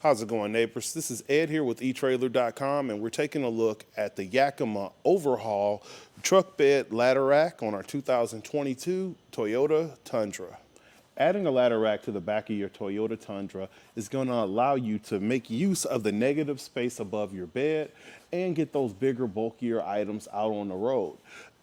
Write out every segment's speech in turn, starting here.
How's it going, neighbors? This is Ed here with etrailer.com, and we're taking a look at the Yakima Overhaul truck bed ladder rack on our 2022 Toyota Tundra. Adding a ladder rack to the back of your Toyota Tundra is going to allow you to make use of the negative space above your bed and get those bigger, bulkier items out on the road.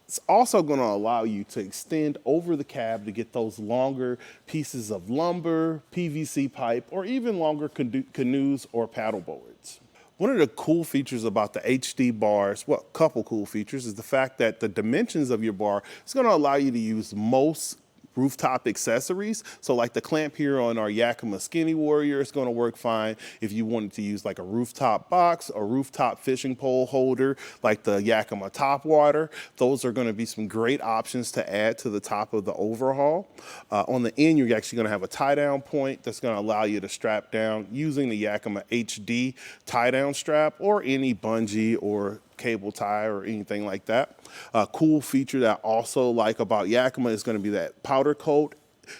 It's also going to allow you to extend over the cab to get those longer pieces of lumber, PVC pipe, or even longer canoes or paddle boards. One of the cool features about the HD bars, well, a couple cool features, is the fact that the dimensions of your bar is going to allow you to use most rooftop accessories. So like the clamp here on our Yakima SkinnyWarrior is going to work fine if you wanted to use like a rooftop box, a rooftop fishing pole holder, like the Yakima TopWater. Those are going to be some great options to add to the top of the Overhaul. On the end, you're actually going to have a tie down point that's going to allow you to strap down using the Yakima HD tie down strap or any bungee or cable tie or anything like that. A cool feature that I also like about Yakima is going to be that powder coat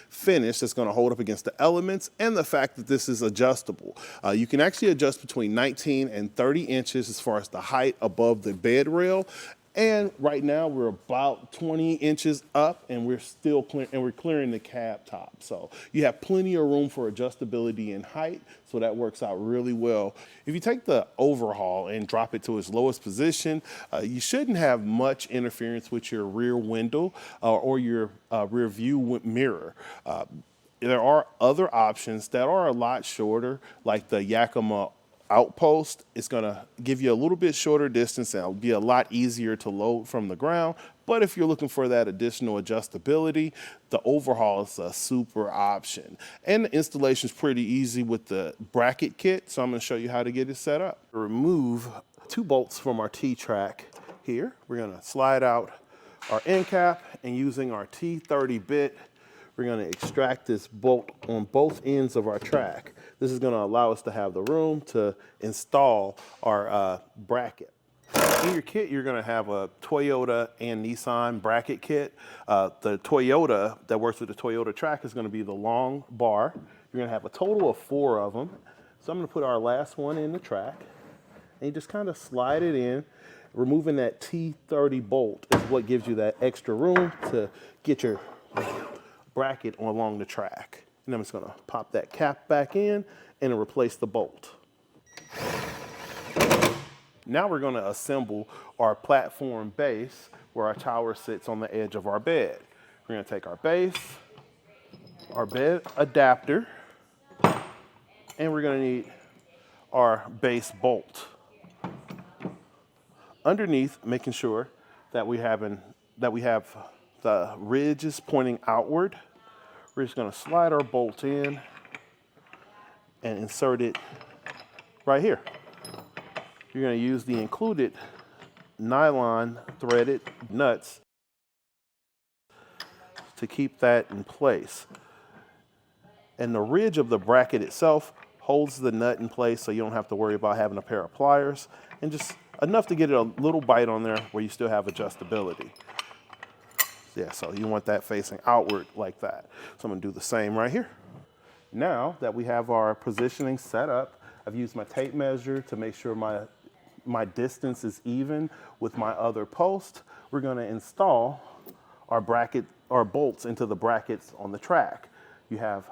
finish that's going to hold up against the elements, and the fact that this is adjustable. You can actually adjust between 19 and 30 inches as far as the height above the bed rail. And right now we're about 20 inches up, and we're still clearing the cab top. So you have plenty of room for adjustability in height, so that works out really well. If you take the Overhaul and drop it to its lowest position, you shouldn't have much interference with your rear window or your rear view mirror. There are other options that are a lot shorter, like the Yakima Outpost. It's going to give you a little bit shorter distance and it'll be a lot easier to load from the ground. But if you're looking for that additional adjustability, the Overhaul is a super option. And the installation is pretty easy with the bracket kit. So I'm going to show you how to get it set up. Remove 2 bolts from our T-track here. We're going to slide out our end cap, and using our T30 bit, we're going to extract this bolt on both ends of our track. This is going to allow us to have the room to install our bracket. In your kit, you're going to have a Toyota and Nissan bracket kit. The Toyota that works with the Toyota track is going to be the long bar. You're going to have a total of 4 of them. So I'm going to put our last one in the track, and you just kind of slide it in. Removing that T30 bolt is what gives you that extra room to get your bracket along the track. And I'm just going to pop that cap back in and replace the bolt. Now we're going to assemble our platform base where our tower sits on the edge of our bed. We're going to take our base, our bed adapter, and we're going to need our base bolt. Underneath, making sure that we have the ridges pointing outward, we're just going to slide our bolt in and insert it right here. You're going to use the included nylon threaded nuts to keep that in place. And the ridge of the bracket itself holds the nut in place, so you don't have to worry about having a pair of pliers, and just enough to get a little bite on there where you still have adjustability. Yeah, so you want that facing outward like that. So I'm going to do the same right here. Now that we have our positioning set up, I've used my tape measure to make sure my distance is even with my other post. We're going to install our bolts into the brackets on the track. You have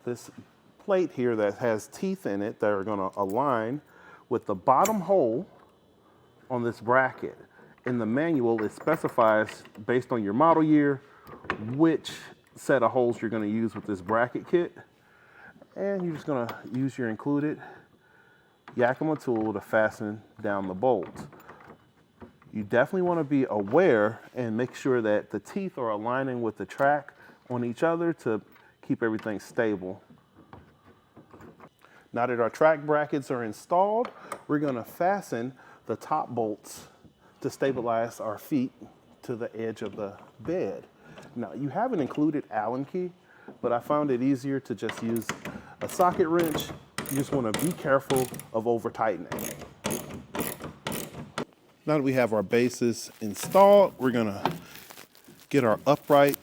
this plate here that has teeth in it that are going to align with the bottom hole on this bracket. In the manual, it specifies, based on your model year, which set of holes you're going to use with this bracket kit. And you're just going to use your included Yakima tool to fasten down the bolt. You definitely want to be aware and make sure that the teeth are aligning with the track on each other to keep everything stable. Now that our track brackets are installed, we're going to fasten the top bolts to stabilize our feet to the edge of the bed. Now, you have an included Allen key, but I found it easier to just use a socket wrench. You just want to be careful of over tightening. Now that we have our bases installed, we're going to get our upright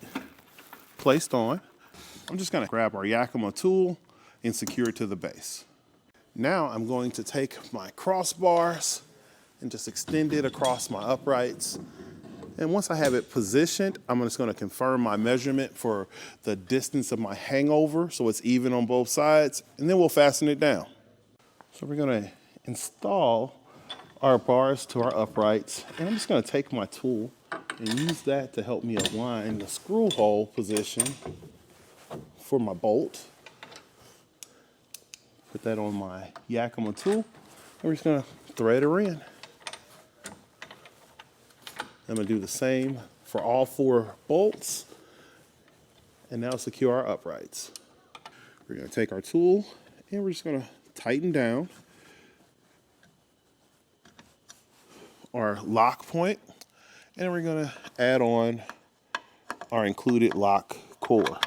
placed on. I'm just going to grab our Yakima tool and secure it to the base. Now I'm going to take my crossbars and just extend it across my uprights. And once I have it positioned, I'm just gonna confirm my measurement for the distance of my hangover so it's even on both sides, and then we'll fasten it down. So we're gonna install our bars to our uprights, and I'm just gonna take my tool and use that to help me align the screw hole position for my bolt. Put that on my Yakima tool, and we're just gonna thread her in. I'm gonna do the same for all 4 bolts, and now secure our uprights. We're gonna take our tool, and we're just gonna tighten down our lock point, and then we're gonna add on our included lock core.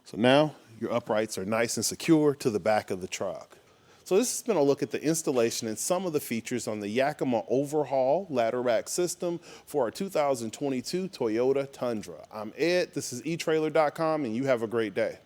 So now your uprights are nice and secure to the back of the truck. So this has been a look at the installation and some of the features on the Yakima Overhaul ladder rack system for our 2022 Toyota Tundra. I'm Ed, this is etrailer.com, and you have a great day.